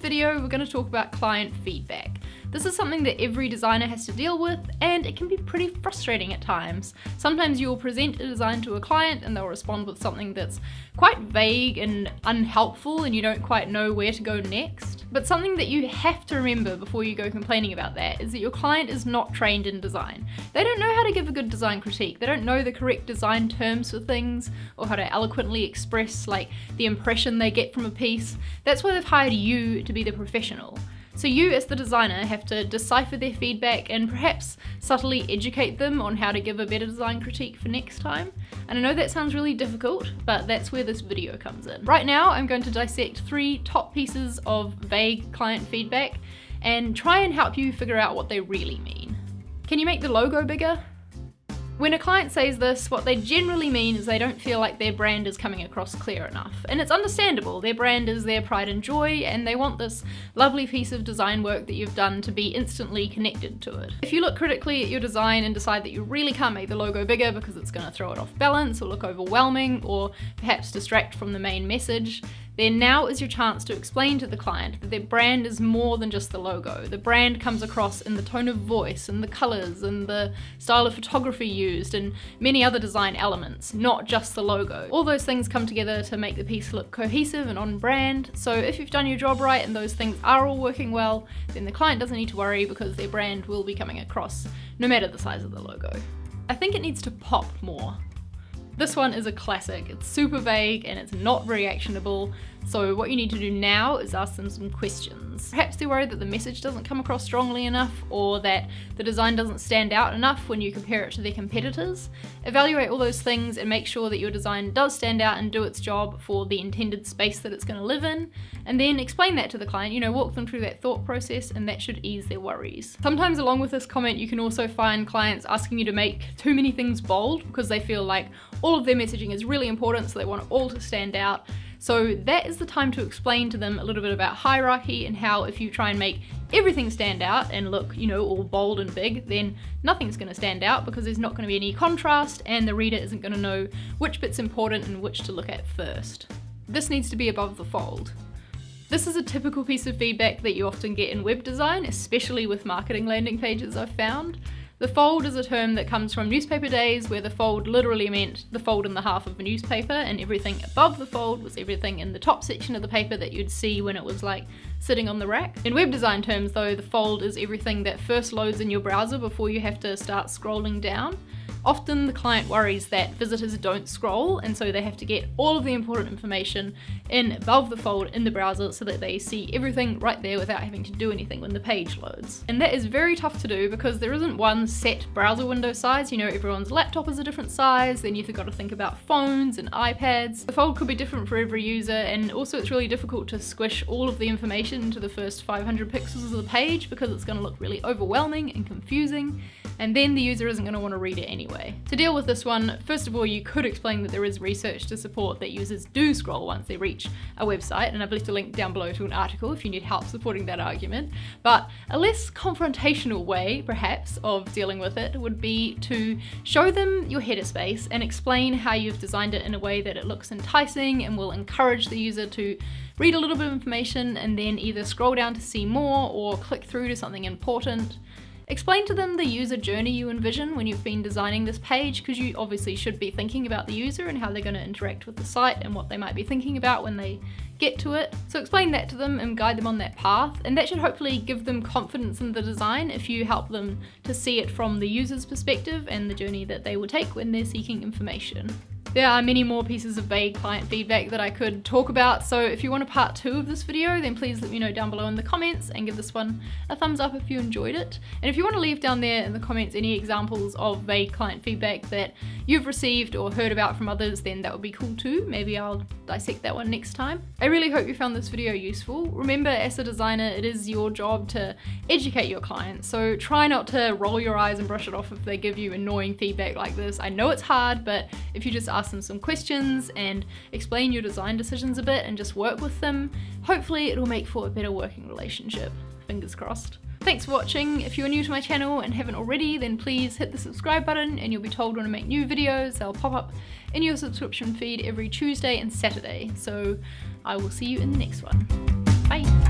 video, we're going to talk about client feedback. This is something that every designer has to deal with, and it can be pretty frustrating at times. Sometimes you'll present a design to a client and they'll respond with something that's quite vague and unhelpful and you don't quite know where to go next. But something that you have to remember before you go complaining about that is that your client is not trained in design. They don't know how to give a good design critique. They don't know the correct design terms for things or how to eloquently express like the impression they get from a piece. That's why they've hired you to be the professional. So you as the designer have to decipher their feedback and perhaps subtly educate them on how to give a better design critique for next time. And I know that sounds really difficult, but that's where this video comes in. Right now I'm going to dissect 3 top pieces of vague client feedback and try and help you figure out what they really mean. Can you make the logo bigger? When a client says this, what they generally mean is they don't feel like their brand is coming across clear enough. And it's understandable, their brand is their pride and joy, and they want this lovely piece of design work that you've done to be instantly connected to it. If you look critically at your design and decide that you really can't make the logo bigger because it's going to throw it off balance or look overwhelming or perhaps distract from the main message, then now is your chance to explain to the client that their brand is more than just the logo. The brand comes across in the tone of voice and the colors and the style of photography used and many other design elements, not just the logo. All those things come together to make the piece look cohesive and on brand. So if you've done your job right and those things are all working well, then the client doesn't need to worry because their brand will be coming across no matter the size of the logo. I think it needs to pop more. This one is a classic. It's super vague and it's not very actionable. So what you need to do now is ask them some questions. Perhaps they're worried that the message doesn't come across strongly enough or that the design doesn't stand out enough when you compare it to their competitors. Evaluate all those things and make sure that your design does stand out and do its job for the intended space that it's going to live in. And then explain that to the client, walk them through that thought process, and that should ease their worries. Sometimes along with this comment, you can also find clients asking you to make too many things bold because they feel like all of their messaging is really important, so they want it all to stand out. So that is the time to explain to them a little bit about hierarchy and how if you try and make everything stand out and look, all bold and big, then nothing's going to stand out because there's not going to be any contrast and the reader isn't going to know which bit's important and which to look at first. This needs to be above the fold. This is a typical piece of feedback that you often get in web design, especially with marketing landing pages, I've found. The fold is a term that comes from newspaper days where the fold literally meant the fold in the half of a newspaper and everything above the fold was everything in the top section of the paper that you'd see when it was like sitting on the rack. In web design terms though, the fold is everything that first loads in your browser before you have to start scrolling down. Often the client worries that visitors don't scroll and so they have to get all of the important information in above the fold in the browser so that they see everything right there without having to do anything when the page loads. And that is very tough to do because there isn't one set browser window size. Everyone's laptop is a different size, then you've got to think about phones and iPads. The fold could be different for every user, and also it's really difficult to squish all of the information into the first 500 pixels of the page because it's going to look really overwhelming and confusing, and then the user isn't going to want to read it anyway. To deal with this one, first of all, you could explain that there is research to support that users do scroll once they reach a website, and I've left a link down below to an article if you need help supporting that argument. But a less confrontational way, perhaps, of dealing with it would be to show them your header space and explain how you've designed it in a way that it looks enticing and will encourage the user to read a little bit of information and then either scroll down to see more or click through to something important. Explain to them the user journey you envision when you've been designing this page, because you obviously should be thinking about the user and how they're going to interact with the site and what they might be thinking about when they get to it. So explain that to them and guide them on that path, and that should hopefully give them confidence in the design if you help them to see it from the user's perspective and the journey that they will take when they're seeking information. There are many more pieces of vague client feedback that I could talk about, so if you want a part 2 of this video, then please let me know down below in the comments and give this one a thumbs up if you enjoyed it. And if you want to leave down there in the comments any examples of vague client feedback that you've received or heard about from others, then that would be cool too. Maybe I'll dissect that one next time. I really hope you found this video useful. Remember, as a designer, it is your job to educate your clients, so try not to roll your eyes and brush it off if they give you annoying feedback like this. I know it's hard, but if you just ask them some questions and explain your design decisions a bit and just work with them, hopefully it'll make for a better working relationship. Fingers crossed. Thanks for watching. If you're new to my channel and haven't already, then please hit the subscribe button and you'll be told when I make new videos. They'll pop up in your subscription feed every Tuesday and Saturday. So I will see you in the next one. Bye.